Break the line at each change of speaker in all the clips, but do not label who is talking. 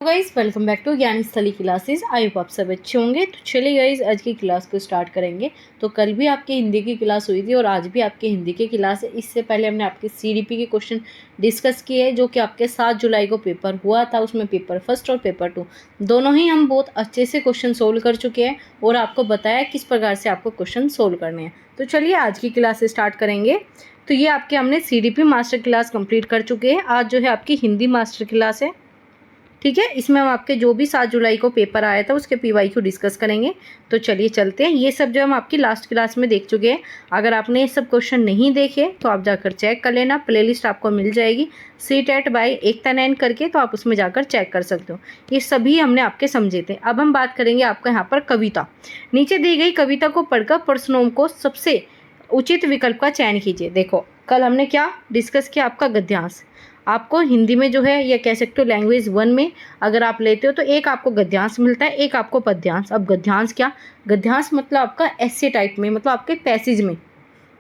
Guys welcome back to ज्ञान स्थली classes. I hope आप सब अच्छे होंगे। तो चलिए गाइज आज की क्लास को स्टार्ट करेंगे। तो कल भी आपकी हिंदी की क्लास हुई थी और आज भी आपकी हिंदी की क्लास है। इससे पहले हमने आपके सीडीपी के क्वेश्चन डिस्कस किए हैं जो कि आपके 7 जुलाई को पेपर हुआ था। उसमें पेपर फर्स्ट और पेपर 2 दोनों ही हम बहुत अच्छे से क्वेश्चन सोल्व कर चुके हैं और आपको बताया किस प्रकार से आपको क्वेश्चन सोल्व करने हैं। तो चलिए आज की क्लास स्टार्ट करेंगे। तो ये आपके हमने सीडीपी मास्टर क्लास कंप्लीट कर चुके हैं। आज जो है आपकी हिंदी मास्टर क्लास है, ठीक है। इसमें हम आपके जो भी 7 जुलाई को पेपर आया था उसके PYQ डिस्कस करेंगे। तो चलिए चलते हैं। ये सब जो हम आपकी लास्ट क्लास में देख चुके हैं। अगर आपने ये सब क्वेश्चन नहीं देखे तो आप जाकर चेक कर लेना, प्लेलिस्ट आपको मिल जाएगी CTET बाय एकता नैन करके, तो आप उसमें जाकर चेक कर सकते हो। ये सभी हमने आपके समझे थे। अब हम बात करेंगे आपका यहाँ पर कविता। नीचे दी गई कविता को पढ़कर प्रश्नों को सबसे उचित विकल्प का चयन कीजिए। देखो कल हमने क्या डिस्कस किया, आपका गद्यांश। आपको हिंदी में जो है या कह सकते हो लैंग्वेज 1 में अगर आप लेते हो तो एक आपको गद्यांश मिलता है, एक आपको पद्यांश। अब गद्यांश क्या, गद्यांश मतलब आपका ऐसे टाइप में, मतलब आपके पैसेज में,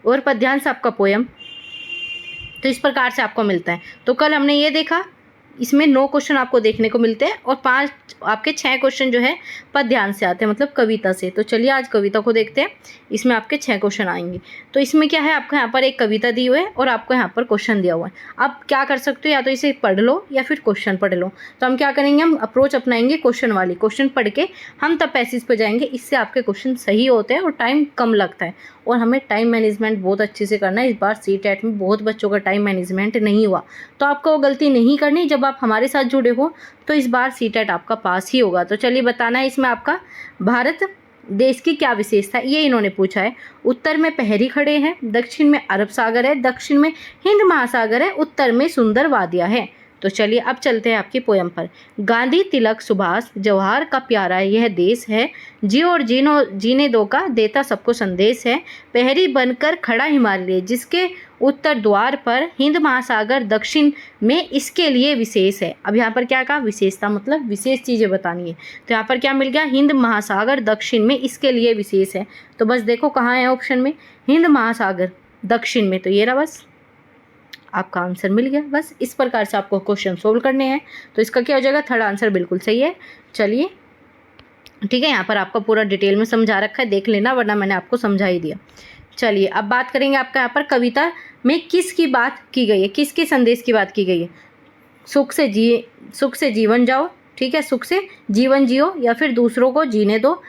और पद्यांश आपका पोयम। तो इस प्रकार से आपको मिलता है। तो कल हमने ये देखा, इसमें 9 क्वेश्चन आपको देखने को मिलते हैं और 5 आपके 6 क्वेश्चन जो है पद्यांश से आते हैं, मतलब कविता से। तो चलिए आज कविता को देखते हैं। इसमें आपके 6 क्वेश्चन आएंगे। तो इसमें क्या है, आपको यहाँ पर एक कविता दी हुई है और आपको यहाँ पर क्वेश्चन दिया हुआ है। आप क्या कर सकते हो, या तो इसे पढ़ लो या फिर क्वेश्चन पढ़ लो। तो हम क्या करेंगे, हम अप्रोच अपनाएंगे क्वेश्चन वाली। क्वेश्चन पढ़ के हम तब पैसेज पर जाएंगे। इससे आपके क्वेश्चन सही होते हैं और टाइम कम लगता है। और हमें टाइम मैनेजमेंट बहुत अच्छे से करना है। इस बार CTET में बहुत बच्चों का टाइम मैनेजमेंट नहीं हुआ, तो आपको वो गलती नहीं करनी। जब आप हमारे साथ जुड़े हो तो इस बार CTET आपका पास ही होगा। तो चलिए बताना है इसमें आपका भारत देश की क्या विशेषता, ये इन्होंने पूछा है। उत्तर में पहरी खड़े हैं, दक्षिण में अरब सागर है, दक्षिण में हिंद महासागर है, उत्तर में सुंदर वादियाँ है। तो चलिए अब चलते हैं आपकी पोयम पर। गांधी, तिलक, सुभाष, जवाहर का प्यारा यह देश है, जियो और जीने दो का देता सबको संदेश है। पहरी बनकर खड़ा हिमालय, जिसके उत्तर द्वार पर हिंद महासागर, दक्षिण में इसके लिए विशेष है। अब यहाँ पर क्या कहा, विशेषता मतलब विशेष चीज़ें बतानी है। तो यहाँ पर क्या मिल गया, हिंद महासागर, दक्षिण में इसके लिए विशेष है। तो बस देखो कहाँ है ऑप्शन में, हिंद महासागर दक्षिण में। तो ये रहा, बस आपका आंसर मिल गया। बस इस प्रकार से आपको क्वेश्चन सोल्व करने हैं। तो इसका क्या हो जाएगा, थर्ड आंसर बिल्कुल सही है। चलिए ठीक है, यहाँ पर आपका पूरा डिटेल में समझा रखा है, देख लेना, वरना मैंने आपको समझा ही दिया। चलिए अब बात करेंगे आपका यहाँ पर कविता में किसकी बात की गई है, किसके संदेश की बात की गई है। सुख से जीवन जाओ, ठीक है, सुख से जीवन जियो, या फिर दूसरों को जीने दो,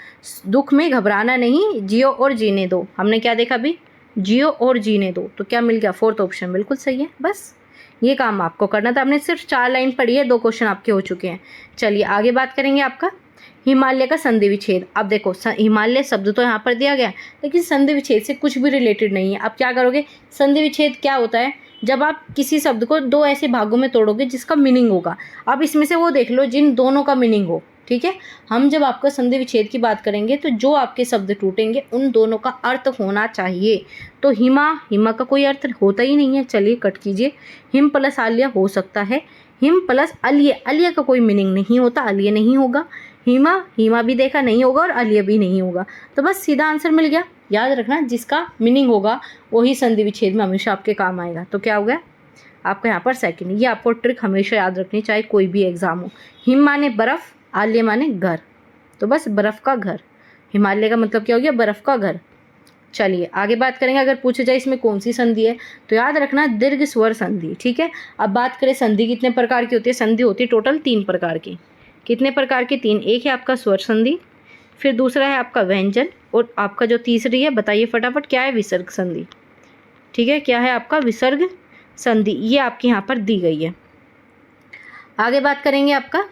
दुख में घबराना नहीं, जियो और जीने दो। हमने क्या देखा अभी, जियो और जीने दो। तो क्या मिल गया, फोर्थ ऑप्शन बिल्कुल सही है। बस ये काम आपको करना था। आपने सिर्फ 4 लाइन पढ़ी है, 2 क्वेश्चन आपके हो चुके हैं। चलिए आगे बात करेंगे आपका हिमालय का संधि विच्छेद। अब देखो हिमालय शब्द तो यहाँ पर दिया गया, लेकिन संधि विच्छेद से कुछ भी रिलेटेड नहीं है। आप क्या करोगे, संधि विच्छेद क्या होता है, जब आप किसी शब्द को 2 ऐसे भागों में तोड़ोगे जिसका मीनिंग होगा। अब इसमें से वो देख लो जिन दोनों का मीनिंग हो, ठीक है। हम जब आपका संधि विच्छेद की बात करेंगे तो जो आपके शब्द टूटेंगे उन दोनों का अर्थ होना चाहिए। तो हिमा का कोई अर्थ होता ही नहीं है। चलिए कट कीजिए। हिम प्लस आलिया हो सकता है, हिम प्लस अलिया का कोई मीनिंग नहीं होता, अलिया नहीं होगा। हिमा भी देखा नहीं होगा और अलिया भी नहीं होगा। तो बस सीधा आंसर मिल गया। याद रखना, जिसका मीनिंग होगा वही संधि विच्छेद में हमेशा आपके काम आएगा। तो क्या हो गया आपका यहाँ पर सेकंड। ये आपको ट्रिक हमेशा याद रखनी, चाहे कोई भी एग्जाम हो। हिम माने बर्फ, आलिया माने घर। तो बस बर्फ का घर, हिमालय का मतलब क्या हो गया, बर्फ का घर। चलिए आगे बात करेंगे। अगर पूछा जाए इसमें कौन सी संधि है, तो याद रखना दीर्घ स्वर संधि, ठीक है। अब बात करें संधि कितने प्रकार की होती है। संधि होती है टोटल 3 प्रकार की। कितने प्रकार की, 3। एक है आपका स्वर संधि, फिर दूसरा है आपका व्यंजन, और आपका जो तीसरी है, बताइए फटाफट क्या है, विसर्ग संधि, ठीक है। क्या है आपका, विसर्ग संधि। ये आपकी यहाँ पर दी गई है। आगे बात करेंगे आपका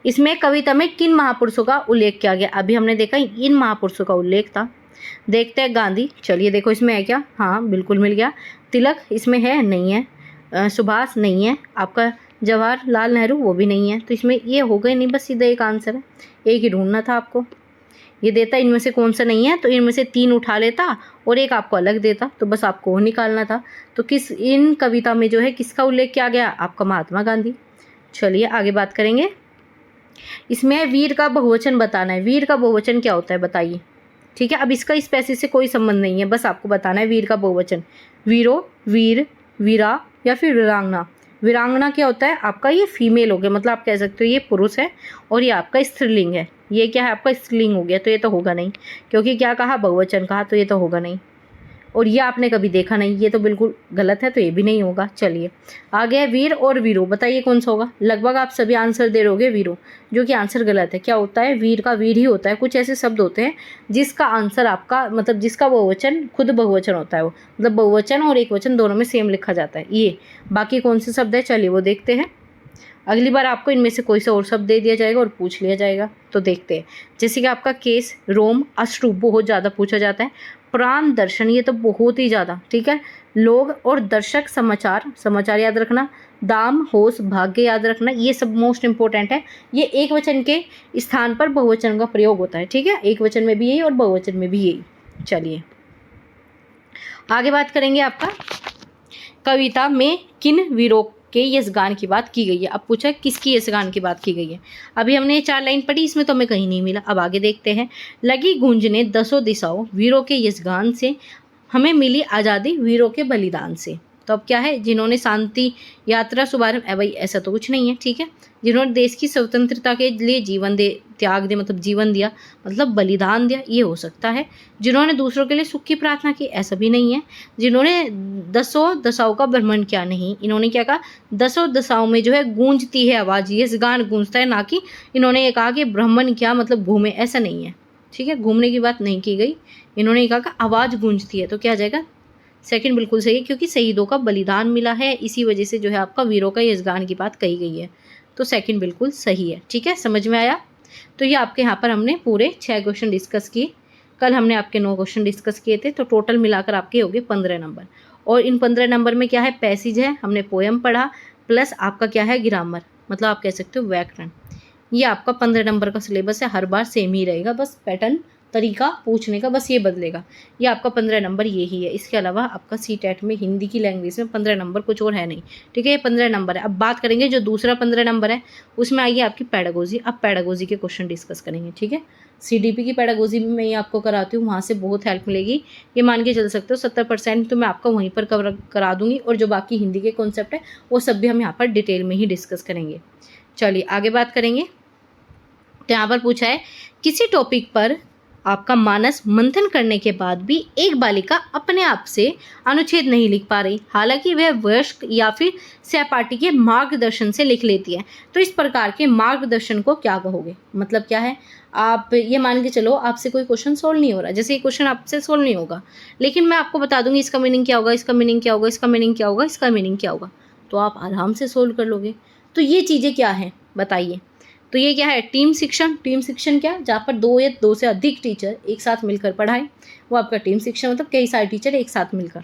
इसमें कविता में किन महापुरुषों का उल्लेख किया गया। अभी हमने देखा इन महापुरुषों का उल्लेख था। देखते हैं गांधी। चलिए देखो इसमें है क्या, हाँ बिल्कुल मिल गया। तिलक इसमें है, नहीं है। सुभाष नहीं है। आपका जवाहरलाल नेहरू, वो भी नहीं है। तो इसमें ये हो गए नहीं, बस सीधा एक आंसर है। एक ही ढूंढना था आपको। ये देता इनमें से कौन सा नहीं है, तो इनमें से 3 उठा लेता और एक आपको अलग देता, तो बस आपको वो निकालना था। तो किस इन कविता में जो है किसका उल्लेख किया गया, आपका महात्मा गांधी। चलिए आगे बात करेंगे। इसमें वीर का बहुवचन बताना है। वीर का बहुवचन क्या होता है बताइए, ठीक है। अब इसका इस पैसे से कोई संबंध नहीं है, बस आपको बताना है वीर का बहुवचन। वीरो, वीर, वीरा या फिर वीरांगना। वीरांगना क्या होता है आपका, ये फीमेल हो गया, मतलब आप कह सकते हो ये पुरुष है और ये आपका स्त्रीलिंग है। ये क्या है आपका स्त्रीलिंग हो गया, तो ये तो होगा नहीं, क्योंकि क्या कहा बहुवचन कहा, तो ये तो होगा नहीं। और ये आपने कभी देखा नहीं, ये तो बिल्कुल गलत है, तो ये भी नहीं होगा। चलिए आगे है वीर और वीरो, बताइए कौन सा होगा। लगभग आप सभी आंसर दे रहोगे वीरो, जो कि आंसर गलत है। क्या होता है, वीर का वीर ही होता है। कुछ ऐसे शब्द होते हैं जिसका आंसर आपका मतलब जिसका बहुवचन खुद बहुवचन होता है, वो मतलब बहुवचन और एक वचन दोनों में सेम लिखा जाता है। ये बाकी कौन से शब्द है, चलिए वो देखते हैं। अगली बार आपको इनमें से कोई सा और शब्द दे दिया जाएगा और पूछ लिया जाएगा, तो देखते हैं। जैसे कि आपका केस, रोम, अश्रु बहुत ज़्यादा पूछा जाता है। प्राण, दर्शन, ये तो बहुत ही ज़्यादा, ठीक है। लोग और दर्शक, समाचार, समाचार याद रखना। दाम, होश, भाग्य याद रखना, ये सब मोस्ट इंपॉर्टेंट है। ये एक वचन के स्थान पर बहुवचन का प्रयोग होता है, ठीक है। एक वचन में भी यही और बहुवचन में भी यही। चलिए आगे बात करेंगे। आपका कविता में किन वीरों के यशगान की बात की गई है। अब पूछा किसकी यशगान की बात की गई है। अभी हमने 4 लाइन पढ़ी, इसमें तो हमें कहीं नहीं मिला। अब आगे देखते हैं। लगी गूंजने दसों दिशाओं, वीरों के यशगान से हमें मिली आज़ादी, वीरों के बलिदान से। तो अब क्या है, जिन्होंने शांति यात्रा शुभारंभ, भाई ऐसा तो कुछ नहीं है, ठीक है। जिन्होंने देश की स्वतंत्रता के लिए जीवन दे त्याग दे, मतलब जीवन दिया, मतलब बलिदान दिया, ये हो सकता है। जिन्होंने दूसरों के लिए सुख की प्रार्थना की, ऐसा भी नहीं है। जिन्होंने दसों दशाओं का भ्रमण किया, नहीं, इन्होंने क्या कहा, दसों दशाओं में जो है गूंजती है आवाज़, ये गान गूंजता है, ना कि इन्होंने ये कहा कि भ्रमण किया मतलब घूमे, ऐसा नहीं है, ठीक है। घूमने की बात नहीं की गई, इन्होंने ये कहा कि आवाज़ गूंजती है। तो क्या आ जाएगा, सेकंड बिल्कुल सही है, क्योंकि शहीदों का बलिदान मिला है, इसी वजह से जो है आपका वीरों का यशगान की बात कही गई है। तो सेकंड बिल्कुल सही है, ठीक है। समझ में आया। तो ये आपके यहाँ पर हमने पूरे 6 क्वेश्चन डिस्कस किए। कल हमने आपके 9 क्वेश्चन डिस्कस किए थे, तो टोटल मिलाकर आपके हो गए 15 नंबर। और इन 15 नंबर में क्या है, पैसेज है, हमने पोएम पढ़ा, प्लस आपका क्या है ग्रामर, मतलब आप कह सकते हो व्याकरण। ये आपका 15 नंबर का सिलेबस है, हर बार सेम ही रहेगा, बस पैटर्न तरीका पूछने का बस ये बदलेगा। ये आपका 15 नंबर ये ही है। इसके अलावा आपका CTET में हिंदी की लैंग्वेज में 15 नंबर कुछ और है नहीं, ठीक है। ये 15 नंबर है। अब बात करेंगे जो दूसरा 15 नंबर है, उसमें आइए आपकी पैडागोजी। अब पैडागोजी के क्वेश्चन डिस्कस करेंगे, ठीक है। CDP की पैडागोजी भी मैं ये आपको कराती हूँ, वहाँ से बहुत हेल्प मिलेगी। ये मान के चल सकते हो 70% तो मैं आपका वहीं पर कवर करा दूँगी, और जो बाकी हिंदी के कॉन्सेप्ट है वो सब भी हम यहाँ पर डिटेल में ही डिस्कस करेंगे। चलिए आगे बात करेंगे। तो यहाँ पर पूछा है, किसी टॉपिक पर आपका मानस मंथन करने के बाद भी एक बालिका अपने आप से अनुच्छेद नहीं लिख पा रही, हालांकि वह वयस्क या फिर सहपाठी के मार्गदर्शन से लिख लेती है, तो इस प्रकार के मार्गदर्शन को क्या कहोगे। मतलब क्या है, आप ये मान के चलो आपसे कोई क्वेश्चन सोल्व नहीं हो रहा, जैसे ये क्वेश्चन आपसे सोल्व नहीं होगा, लेकिन मैं आपको बता दूंगी इसका मीनिंग क्या होगा, इसका मीनिंग क्या होगा, इसका मीनिंग क्या होगा, इसका मीनिंग क्या होगा, तो आप आराम से सोल्व कर लोगे। तो ये चीज़ें क्या हैं बताइए। तो ये क्या है, टीम शिक्षण। टीम शिक्षण क्या, जहाँ पर 2 या 2 से अधिक टीचर एक साथ मिलकर पढ़ाएं, वो आपका टीम शिक्षण, मतलब कई सारे टीचर एक साथ मिलकर।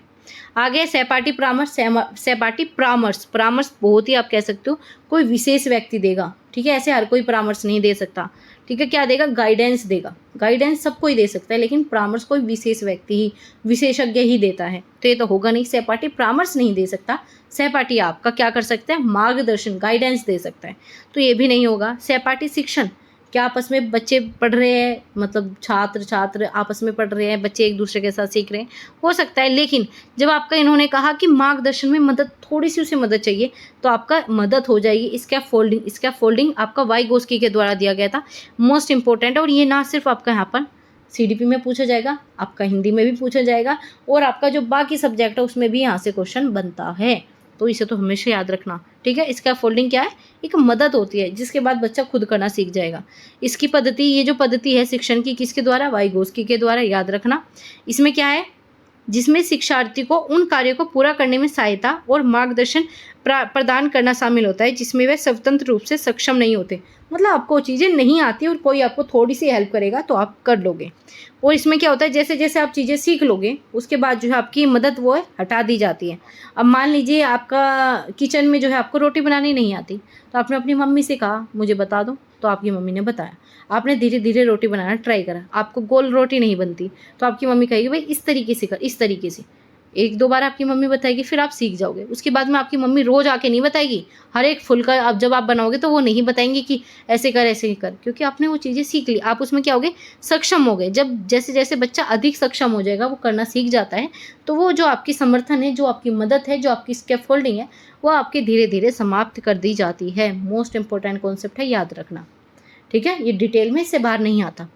आगे सहपाठी परामर्श। सहपाठी परामर्श, परामर्श बहुत ही आप कह सकते हो कोई विशेष व्यक्ति देगा, ठीक है। ऐसे हर कोई परामर्श नहीं दे सकता, ठीक है। क्या देगा, गाइडेंस देगा। गाइडेंस सबको ही दे सकता है, लेकिन परामर्श कोई विशेष व्यक्ति ही, विशेषज्ञ ही देता है, तो ये तो होगा नहीं। सहपाठी परामर्श नहीं दे सकता, सहपाठी आपका क्या कर सकता है, मार्गदर्शन, गाइडेंस दे सकता है, तो ये भी नहीं होगा। सहपाठी शिक्षण, क्या आपस में बच्चे पढ़ रहे हैं, मतलब छात्र आपस में पढ़ रहे हैं, बच्चे एक दूसरे के साथ सीख रहे हैं, हो सकता है। लेकिन जब आपका इन्होंने कहा कि मार्गदर्शन में मदद, थोड़ी सी उसे मदद चाहिए, तो आपका मदद हो जाएगी स्कैफोल्डिंग। स्कैफोल्डिंग आपका वाइगोस्की के द्वारा दिया गया था, मोस्ट इंपॉर्टेंट। और ये ना सिर्फ आपका यहाँ पर CDP में पूछा जाएगा, आपका हिंदी में भी पूछा जाएगा, और आपका जो बाकी सब्जेक्ट है उसमें भी यहाँ से क्वेश्चन बनता है, तो इसे तो हमेशा याद रखना, ठीक है। इसका फोल्डिंग क्या है, एक मदद होती है जिसके बाद बच्चा खुद करना सीख जाएगा। इसकी पद्धति, ये जो पद्धति है शिक्षण की, किसके द्वारा, वाइगोस्की के द्वारा, याद रखना। इसमें क्या है, जिसमें शिक्षार्थी को उन कार्यों को पूरा करने में सहायता और मार्गदर्शन प्रदान करना शामिल होता है जिसमें वे स्वतंत्र रूप से सक्षम नहीं होते, मतलब आपको चीज़ें नहीं आती और कोई आपको थोड़ी सी हेल्प करेगा तो आप कर लोगे। और इसमें क्या होता है, जैसे जैसे आप चीज़ें सीख लोगे उसके बाद जो है आपकी मदद वो है हटा दी जाती है। अब मान लीजिए आपका किचन में जो है आपको रोटी बनानी नहीं आती, तो आपने अपनी मम्मी से कहा मुझे बता दो, तो आपकी मम्मी ने बताया, आपने धीरे धीरे रोटी बनाना ट्राई करा, आपको गोल रोटी नहीं बनती, तो आपकी मम्मी कहेगी भाई इस तरीके से कर, इस तरीके से, एक दो बार आपकी मम्मी बताएगी, फिर आप सीख जाओगे। उसके बाद में आपकी मम्मी रोज़ आके नहीं बताएगी, हर एक फुल्का अब जब आप बनाओगे तो वो नहीं बताएंगी कि ऐसे कर ऐसे कर, क्योंकि आपने वो चीज़ें सीख ली, आप उसमें क्या होगे, सक्षम हो गए। जब जैसे जैसे बच्चा अधिक सक्षम हो जाएगा, वो करना सीख जाता है, तो वो जो आपकी समर्थन है, जो आपकी मदद है, जो आपकी स्कैफोल्डिंग है, वो आपकी धीरे धीरे समाप्त कर दी जाती है। मोस्ट इंपॉर्टेंट कॉन्सेप्ट है, याद रखना। ठीक है, ये डिटेल में इससे बाहर नहीं आता।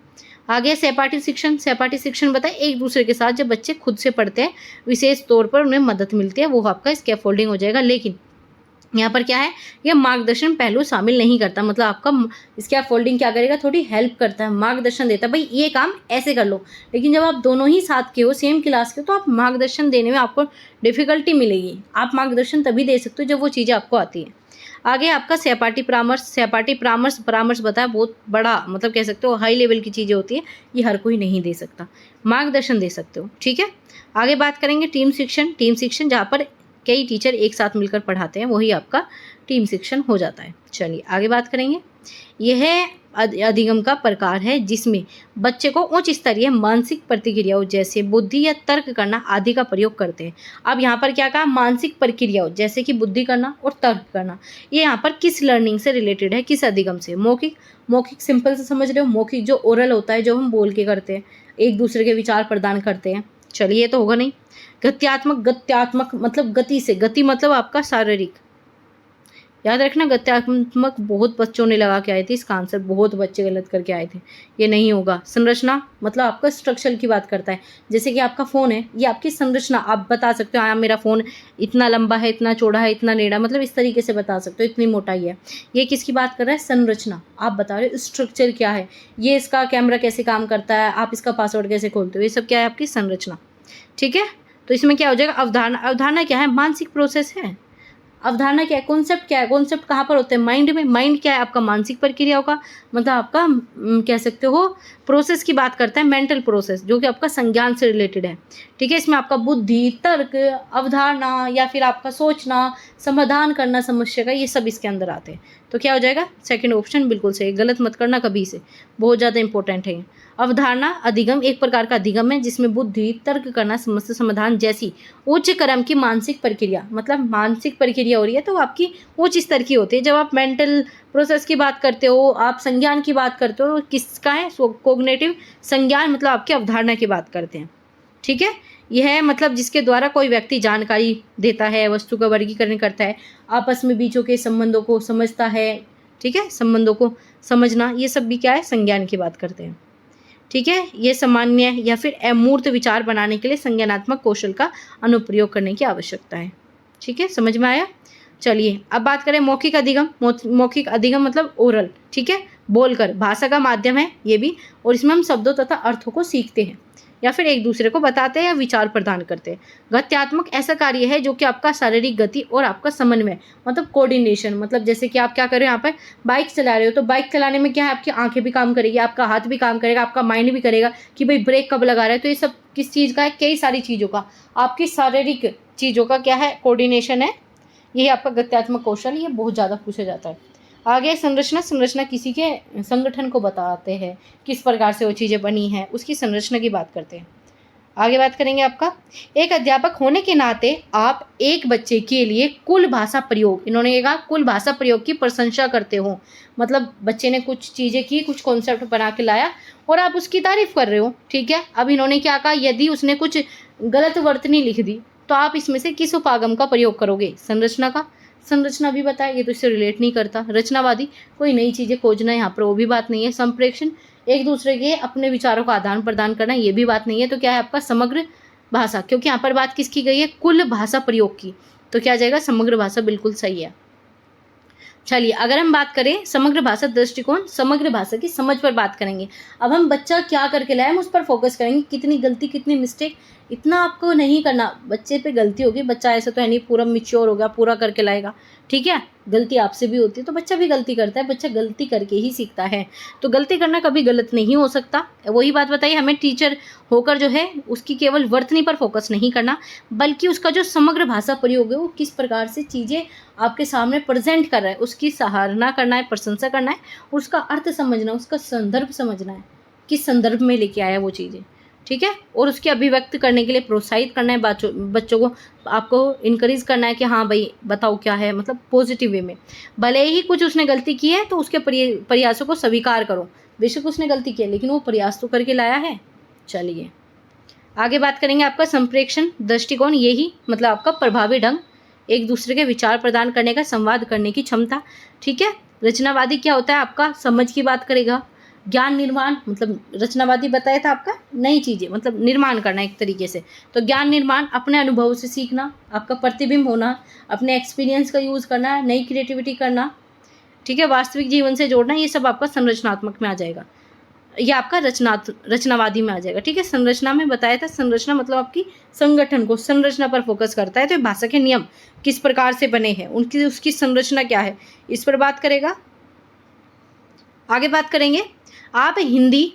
आगे सहपाठी शिक्षण। सहपाठी शिक्षण बताए एक दूसरे के साथ जब बच्चे खुद से पढ़ते हैं, विशेष तौर पर उन्हें मदद मिलती है, वो आपका स्कैफोल्डिंग हो जाएगा। लेकिन यहाँ पर क्या है, यह मार्गदर्शन पहलू शामिल नहीं करता। मतलब आपका स्कैफोल्डिंग क्या करेगा, थोड़ी हेल्प करता है, मार्गदर्शन देता है, भाई ये काम ऐसे कर लो। लेकिन जब आप दोनों ही साथ के हो, सेम क्लास के हो, तो आप मार्गदर्शन देने में आपको डिफिकल्टी मिलेगी। आप मार्गदर्शन तभी दे सकते हो जब वो चीज़ें आपको आती है। आगे आपका सहपाठी परामर्श। सहपाठी परामर्श परामर्श बताया, बहुत बड़ा मतलब कह सकते हो हाई लेवल की चीज़ें होती है, ये हर कोई नहीं दे सकता, मार्गदर्शन दे सकते हो। ठीक है, आगे बात करेंगे टीम शिक्षण। टीम शिक्षण जहाँ पर कई टीचर एक साथ मिलकर पढ़ाते हैं, वही आपका टीम शिक्षण हो जाता है। चलिए आगे बात करेंगे। यह अधिगम का प्रकार है जिसमें बच्चे को उच्च स्तरीय मानसिक प्रतिक्रियाओं जैसे बुद्धि या तर्क करना आदि का प्रयोग करते हैं। अब यहाँ पर क्या कहा, मानसिक प्रक्रियाओं जैसे कि बुद्धि करना और तर्क करना, ये यहाँ पर किस लर्निंग से रिलेटेड है, किस अधिगम से। मौखिक। मौखिक सिंपल से समझ रहे हो, मौखिक जो ओरल होता है, जो हम बोल के करते हैं, एक दूसरे के विचार प्रदान करते हैं। चलिए ये तो होगा नहीं। गत्यात्मक। गत्यात्मक मतलब गति से, गति मतलब आपका शारीरिक, याद रखना। गत्यात्मक बहुत बच्चों ने लगा के आए थे, इसका आंसर बहुत बच्चे गलत करके आए थे, ये नहीं होगा। संरचना मतलब आपका स्ट्रक्चर की बात करता है, जैसे कि आपका फ़ोन है, ये आपकी संरचना आप बता सकते हो, हाँ मेरा फ़ोन इतना लंबा है, इतना चौड़ा है, इतना टेढ़ा, मतलब इस तरीके से बता सकते हो, इतनी मोटाई है। ये किसकी बात कर रहा है, संरचना। आप बता रहे हो स्ट्रक्चर क्या है, ये इसका कैमरा कैसे काम करता है, आप इसका पासवर्ड कैसे खोलते हो, ये सब क्या है, आपकी संरचना। ठीक है, तो इसमें क्या हो जाएगा, अवधारणा। अवधारणा क्या है, मानसिक प्रोसेस है। अवधारणा क्या है, कॉन्सेप्ट क्या है, कॉन्सेप्ट कहाँ पर होते हैं, माइंड में। माइंड क्या है, आपका मानसिक प्रक्रियाओं का मतलब आपका कह सकते हो प्रोसेस की बात करता है, मेंटल प्रोसेस, जो कि आपका संज्ञान से रिलेटेड है। ठीक है, इसमें आपका बुद्धि, तर्क, अवधारणा या फिर आपका सोचना, समाधान करना समस्या का, ये सब इसके अंदर आते हैं। तो क्या हो जाएगा, सेकंड ऑप्शन बिल्कुल सही, गलत मत करना कभी से, बहुत ज़्यादा इंपॉर्टेंट है। अवधारणा अधिगम एक प्रकार का अधिगम है जिसमें बुद्धि, तर्क करना, समस्या समाधान जैसी उच्च क्रम की मानसिक प्रक्रिया, मतलब मानसिक प्रक्रिया हो रही है तो आपकी उच्च स्तर की होती है। जब आप मेंटल प्रोसेस की बात करते हो, आप संज्ञान की बात करते हो, किसका है, कोग्निटिव संज्ञान, मतलब आपकी अवधारणा की बात करते हैं। ठीक है, यह है मतलब जिसके द्वारा कोई व्यक्ति जानकारी देता है, वस्तु का वर्गीकरण करता है, आपस में बीचों के संबंधों को समझता है। ठीक है, संबंधों को समझना, ये सब भी क्या है, संज्ञान की बात करते हैं। ठीक है, ये सामान्य या फिर अमूर्त विचार बनाने के लिए संज्ञानात्मक कौशल का अनुप्रयोग करने की आवश्यकता है। ठीक है, समझ में आया। चलिए अब बात करें मौखिक अधिगम। मौखिक अधिगम मतलब ओरल। ठीक है, बोलकर, भाषा का माध्यम है ये भी, और इसमें हम शब्दों तथा अर्थों को सीखते हैं या फिर एक दूसरे को बताते हैं या विचार प्रदान करते हैं। गत्यात्मक ऐसा कार्य है जो कि आपका शारीरिक गति और आपका समन्वय मतलब कोऑर्डिनेशन, मतलब जैसे कि आप क्या कर रहे हो, यहाँ पर बाइक चला रहे हो, तो बाइक चलाने में क्या है, आपकी आंखें भी काम करेगी, आपका हाथ भी काम करेगा, आपका माइंड भी करेगा कि भाई ब्रेक कब लगा रहा है। तो ये सब किस चीज़ का है, कई सारी चीज़ों का, आपकी शारीरिक चीज़ों का क्या है, कोऑर्डिनेशन है। यही आपका गत्यात्मक कौशल, ये बहुत ज़्यादा पूछा जाता है। आगे संरचना। संरचना किसी के संगठन को बताते हैं, किस प्रकार से वो चीज़ें बनी हैं, उसकी संरचना की बात करते हैं। आगे बात करेंगे आपका, एक अध्यापक होने के नाते आप एक बच्चे के लिए कुल भाषा प्रयोग, इन्होंने कहा कुल भाषा प्रयोग की प्रशंसा करते हो, मतलब बच्चे ने कुछ चीज़ें की, कुछ कॉन्सेप्ट बना के लाया और आप उसकी तारीफ कर रहे हो। ठीक है, अब इन्होंने क्या कहा, यदि उसने कुछ गलत वर्तनी लिख दी तो आप इसमें से किस उपागम का प्रयोग करोगे, संरचना का। संरचना भी बताया, ये तो इससे रिलेट नहीं करता। रचनावादी, कोई नई चीज़ें खोजना, यहाँ पर वो भी बात नहीं है। संप्रेषण, एक दूसरे के अपने विचारों का आदान प्रदान करना, ये भी बात नहीं है। तो क्या है आपका समग्र भाषा, क्योंकि यहाँ पर बात किसकी गई है, कुल भाषा प्रयोग की, तो क्या जाएगा, समग्र भाषा बिल्कुल सही है। चलिए अगर हम बात करें समग्र भाषा दृष्टिकोण, समग्र भाषा की समझ पर बात करेंगे। अब हम बच्चा क्या करके लाए, हम उस पर फोकस करेंगे, कितनी गलती कितनी मिस्टेक, इतना आपको नहीं करना। बच्चे पे गलती होगी, बच्चा ऐसा तो है नहीं पूरा मिच्योर होगा, पूरा करके लाएगा। ठीक है, गलती आपसे भी होती है, तो बच्चा भी गलती करता है, बच्चा गलती करके ही सीखता है, तो गलती करना कभी गलत नहीं हो सकता। वही बात बताइए, हमें टीचर होकर जो है उसकी केवल वर्तनी पर फोकस नहीं करना, बल्कि उसका जो समग्र भाषा प्रयोग है, वो किस प्रकार से चीज़ें आपके सामने प्रेजेंट कर रहा है, उसकी सराहना करना है, प्रशंसा करना है, उसका अर्थ समझना, उसका संदर्भ समझना है, किस संदर्भ में लेके आया वो चीज़ें। ठीक है, और उसकी अभिव्यक्त करने के लिए प्रोत्साहित करना है बच्चों को, आपको इनकरेज करना है कि हाँ भाई बताओ क्या है, मतलब पॉजिटिव वे में। भले ही कुछ उसने गलती की है तो उसके प्रयासों को स्वीकार करो, बेशक उसने गलती की है लेकिन वो प्रयास तो करके लाया है। चलिए आगे बात करेंगे आपका संप्रेक्षण दृष्टिकोण, यही मतलब आपका प्रभावी ढंग, एक दूसरे के विचार प्रदान करने का, संवाद करने की क्षमता। ठीक है, रचनावादी क्या होता है आपका, समझ की बात करेगा। ज्ञान निर्माण मतलब रचनावादी बताया था आपका नई चीज़ें मतलब निर्माण करना एक तरीके से, तो ज्ञान निर्माण अपने अनुभव से सीखना, आपका प्रतिबिंब होना, अपने एक्सपीरियंस का यूज़ करना, नई क्रिएटिविटी करना। ठीक है, वास्तविक जीवन से जोड़ना, ये सब आपका संरचनात्मक में आ जाएगा, ये आपका रचनावादी में आ जाएगा। ठीक है, संरचना में बताया था, संरचना मतलब आपकी संगठन को, संरचना पर फोकस करता है। तो भाषा के नियम किस प्रकार से बने हैं, उनकी उसकी संरचना क्या है, इस पर बात करेगा। आगे बात करेंगे, आप हिंदी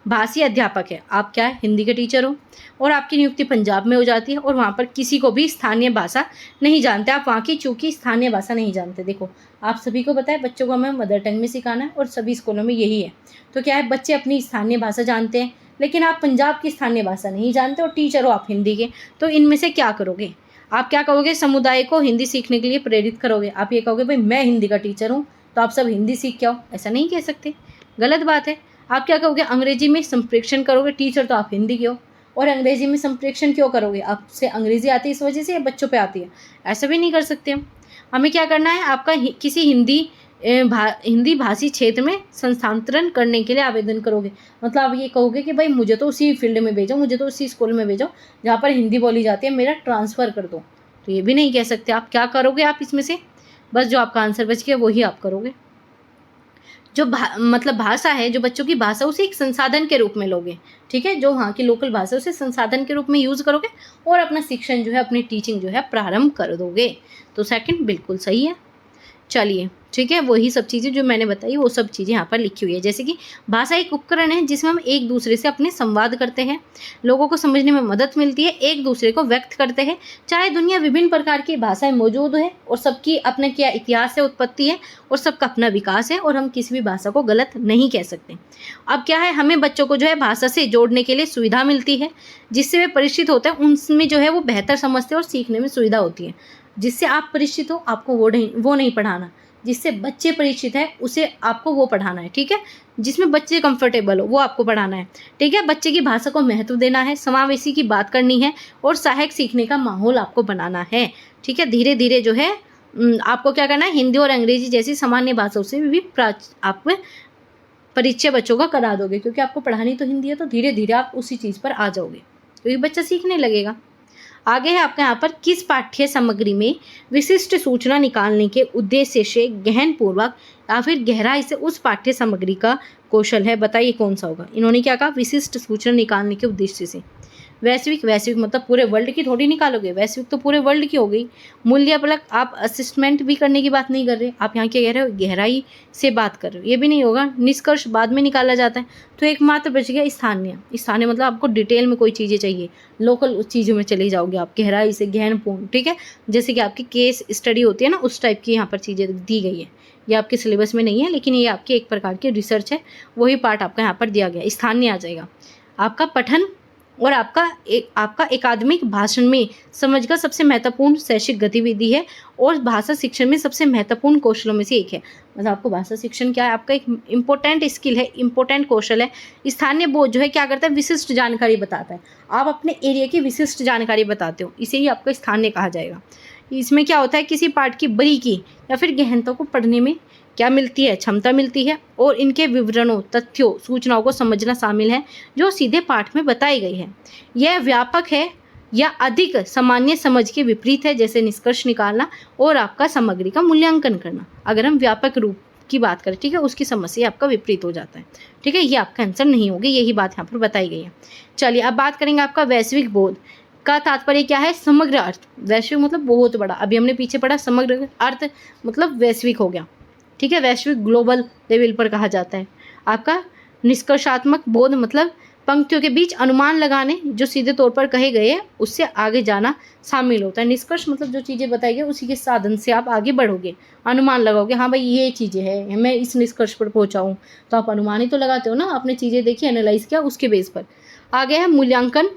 भाषी अध्यापक है, आप क्या है हिंदी के टीचर हो और आपकी नियुक्ति पंजाब में हो जाती है और वहाँ पर किसी को भी स्थानीय भाषा नहीं जानते, आप वहाँ की चूँकि स्थानीय भाषा नहीं जानते। देखो आप सभी को पता है बच्चों को हमें मदर टंग में सिखाना है और सभी स्कूलों में यही है। तो क्या है, बच्चे अपनी स्थानीय भाषा जानते हैं लेकिन आप पंजाब की स्थानीय भाषा नहीं जानते और टीचर हो आप हिंदी के, तो इनमें से क्या करोगे, आप क्या कहोगे, समुदाय को हिंदी सीखने के लिए प्रेरित करोगे। आप ये कहोगे भाई मैं हिंदी का टीचर हूँ तो आप सब हिंदी सीख के आओ, ऐसा नहीं कह सकते, गलत बात है। आप क्या कहोगे, अंग्रेजी में संप्रेक्षण करोगे, टीचर तो आप हिंदी के हो और अंग्रेजी में संप्रेक्षण क्यों करोगे, आपसे अंग्रेजी आती है इस वजह से या बच्चों पे आती है, ऐसा भी नहीं कर सकते हम। हमें क्या करना है, आपका किसी हिंदी भाषी क्षेत्र में संस्थानांतरण करने के लिए आवेदन करोगे, मतलब आप ये कहोगे कि भाई मुझे तो उसी फील्ड में भेजो, मुझे तो उसी स्कूल में भेजो जहाँ पर हिंदी बोली जाती है, मेरा ट्रांसफ़र कर दो, तो ये भी नहीं कह सकते। आप क्या करोगे, आप इसमें से बस जो आपका आंसर बच गया वही आप करोगे। जो मतलब भाषा है, जो बच्चों की भाषा, उसे एक संसाधन के रूप में लोगे। ठीक है, जो वहाँ की लोकल भाषा उसे संसाधन के रूप में यूज़ करोगे और अपना शिक्षण जो है, अपनी टीचिंग जो है प्रारंभ कर दोगे। तो सेकंड बिल्कुल सही है। चलिए ठीक है, वही सब चीज़ें जो मैंने बताई वो सब चीज़ें यहाँ पर लिखी हुई है, जैसे कि भाषा एक उपकरण है जिसमें हम एक दूसरे से अपने संवाद करते हैं, लोगों को समझने में मदद मिलती है, एक दूसरे को व्यक्त करते हैं। चाहे दुनिया विभिन्न प्रकार की भाषाएं मौजूद है और सबकी अपने क्या इतिहास है, उत्पत्ति है और सबका अपना विकास है और हम किसी भी भाषा को गलत नहीं कह सकते। अब क्या है, हमें बच्चों को जो है भाषा से जोड़ने के लिए सुविधा मिलती है, जिससे वे परिचित होते हैं, उनमें जो है वो बेहतर समझते हैं और सीखने में सुविधा होती है। जिससे आप परिचित हो आपको वो नहीं पढ़ाना, जिससे बच्चे परिचित है उसे आपको वो पढ़ाना है। ठीक है, जिसमें बच्चे कंफर्टेबल हो वो आपको पढ़ाना है। ठीक है, बच्चे की भाषा को महत्व देना है, समावेशी की बात करनी है और सहायक सीखने का माहौल आपको बनाना है। ठीक है, धीरे धीरे जो है आपको क्या करना है, हिंदी और अंग्रेजी जैसी सामान्य भाषाओं से भी आप परिचय बच्चों का करा दोगे, क्योंकि आपको पढ़ानी तो हिंदी है, तो धीरे धीरे आप उसी चीज़ पर आ जाओगे, क्योंकि बच्चा सीखने लगेगा। आगे है आपका यहाँ पर, किस पाठ्य सामग्री में विशिष्ट सूचना निकालने के उद्देश्य से गहन पूर्वक या फिर गहराई से उस पाठ्य सामग्री का कौशल है, बताइए कौन सा होगा। इन्होंने क्या कहा, विशिष्ट सूचना निकालने के उद्देश्य से। वैश्विक मतलब पूरे वर्ल्ड की थोड़ी निकालोगे, वैश्विक तो पूरे वर्ल्ड की हो गई। मूल्यपलक आप असेसमेंट भी करने की बात नहीं कर रहे, आप यहाँ क्या कह रहे हो, गहराई से बात कर रहे हो, ये भी नहीं होगा। निष्कर्ष बाद में निकाला जाता है, तो एकमात्र बच गया स्थानीय मतलब आपको डिटेल में कोई चीज़ें चाहिए, लोकल उस चीज़ों में चले जाओगे आप, गहराई से गहनपूर्ण। ठीक है, जैसे कि आपकी केस स्टडी होती है ना, उस टाइप की यहाँ पर चीज़ें दी गई है। ये आपके सिलेबस में नहीं है लेकिन ये आपकी एक प्रकार की रिसर्च है, वही पार्ट आपका यहाँ पर दिया गया, स्थानीय आ जाएगा। आपका पठन और आपका एकाडमिक भाषण में समझ का सबसे महत्वपूर्ण शैक्षिक गतिविधि है और भाषा शिक्षण में सबसे महत्वपूर्ण कौशलों में से एक है। मतलब आपको भाषा शिक्षण क्या है, आपका एक इम्पोर्टेंट स्किल है, इम्पोर्टेंट कौशल है। स्थानीय बोध जो है क्या करता है, विशिष्ट जानकारी बताता है, आप अपने एरिया की विशिष्ट जानकारी बताते हो, इसे ही आपका स्थानीय कहा जाएगा। इसमें क्या होता है, किसी पाठ की बारीकी या फिर गहनता को पढ़ने में क्या मिलती है, क्षमता मिलती है और इनके विवरणों, तथ्यों, सूचनाओं को समझना शामिल है जो सीधे पाठ में बताई गई है। यह व्यापक है या अधिक सामान्य समझ के विपरीत है, जैसे निष्कर्ष निकालना और आपका सामग्री का मूल्यांकन करना। अगर हम व्यापक रूप की बात करें, ठीक है, उसकी समझ से आपका विपरीत हो जाता है। ठीक है, ये आपका आंसर नहीं होगी, यही बात यहाँ पर बताई गई है। चलिए अब बात करेंगे आपका वैश्विक बोध का तात्पर्य क्या है, समग्र अर्थ। वैश्विक मतलब बहुत बड़ा, अभी हमने पीछे पढ़ा, समग्र अर्थ मतलब वैश्विक हो गया। ठीक है, वैश्विक ग्लोबल लेवल पर कहा जाता है। आपका निष्कर्षात्मक बोध मतलब पंक्तियों के बीच अनुमान लगाने जो सीधे तौर पर कहे गए हैं उससे आगे जाना शामिल होता है। निष्कर्ष मतलब जो चीज़ें बताई गई उसी के साधन से आप आगे बढ़ोगे, अनुमान लगाओगे, हाँ भाई ये चीज़ें हैं, मैं इस निष्कर्ष पर पहुंचा हूँ, तो आप अनुमान ही तो लगाते हो ना, आपने चीज़ें देखी, एनालाइज किया, उसके बेस पर आगे है मूल्यांकन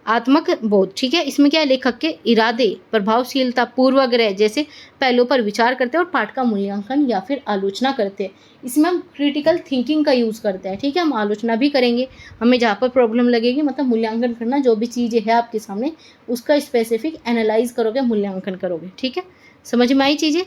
आत्मक बोध, ठीक है। इसमें क्या है, लेखक के इरादे, प्रभावशीलता, पूर्वाग्रह जैसे पहलुओं पर विचार करते हैं और पाठ का मूल्यांकन या फिर आलोचना करते हैं। इसमें हम क्रिटिकल थिंकिंग का यूज़ करते हैं, ठीक है। हम आलोचना भी करेंगे, हमें जहाँ पर प्रॉब्लम लगेगी, मतलब मूल्यांकन करना, जो भी चीज़ें है आपके सामने उसका स्पेसिफिक एनालाइज करोगे, मूल्यांकन करोगे, ठीक है। समझ में आई चीज़ें?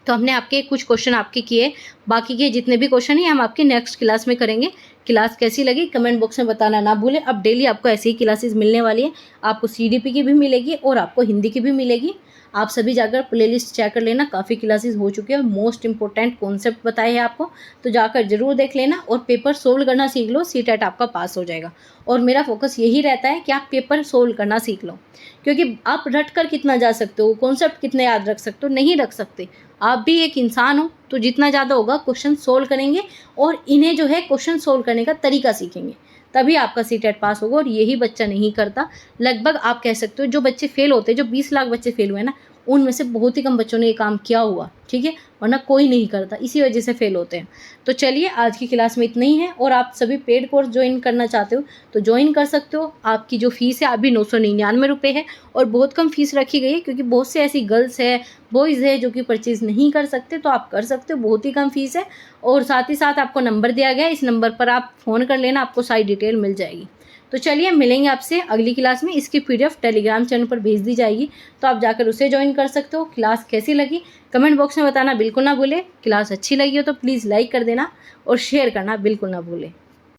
तो हमने आपके कुछ क्वेश्चन आपके किए, बाकी के जितने भी क्वेश्चन हैं हम आपके नेक्स्ट क्लास में करेंगे। क्लास कैसी लगी कमेंट बॉक्स में बताना ना भूलें। अब डेली आपको ऐसी ही क्लासेस मिलने वाली है, आपको CDP की भी मिलेगी और आपको हिंदी की भी मिलेगी। आप सभी जाकर प्लेलिस्ट चेक कर लेना, काफ़ी क्लासेस हो चुके हैं, मोस्ट इंपॉर्टेंट कॉन्सेप्ट बताए हैं आपको, तो जाकर जरूर देख लेना और पेपर सोल्व करना सीख लो, CTET आपका पास हो जाएगा। और मेरा फोकस यही रहता है कि आप पेपर सोल्व करना सीख लो, क्योंकि आप रट कर कितना जा सकते हो, कॉन्सेप्ट कितने याद रख सकते हो, नहीं रख सकते। आप भी एक इंसान हो, तो जितना ज़्यादा होगा क्वेश्चन सोल्व करेंगे और इन्हें जो है क्वेश्चन सोल्व करने का तरीका सीखेंगे, तभी आपका CTET पास होगा। और यही बच्चा नहीं करता, लगभग आप कह सकते हो जो बच्चे फेल होते हैं, जो 20 लाख बच्चे फेल हुए ना, उनमें से बहुत ही कम बच्चों ने ये काम किया हुआ, ठीक है, वरना कोई नहीं करता, इसी वजह से फेल होते हैं। तो चलिए आज की क्लास में इतना ही है, और आप सभी पेड कोर्स ज्वाइन करना चाहते हो तो ज्वाइन कर सकते हो। आपकी जो फीस है अभी 999 रुपये है, और बहुत कम फीस रखी गई है, क्योंकि बहुत से ऐसी गर्ल्स है, बॉयज़ है जो कि परचेज़ नहीं कर सकते, तो आप कर सकते हो, बहुत ही कम फीस है। और साथ ही साथ आपको नंबर दिया गया है, इस नंबर पर आप फ़ोन कर लेना, आपको सारी डिटेल मिल जाएगी। तो चलिए मिलेंगे आपसे अगली क्लास में। इसकी PDF टेलीग्राम चैनल पर भेज दी जाएगी, तो आप जाकर उसे ज्वाइन कर सकते हो। क्लास कैसी लगी कमेंट बॉक्स में बताना बिल्कुल ना भूलें। क्लास अच्छी लगी हो तो प्लीज़ लाइक कर देना और शेयर करना बिल्कुल ना भूलें।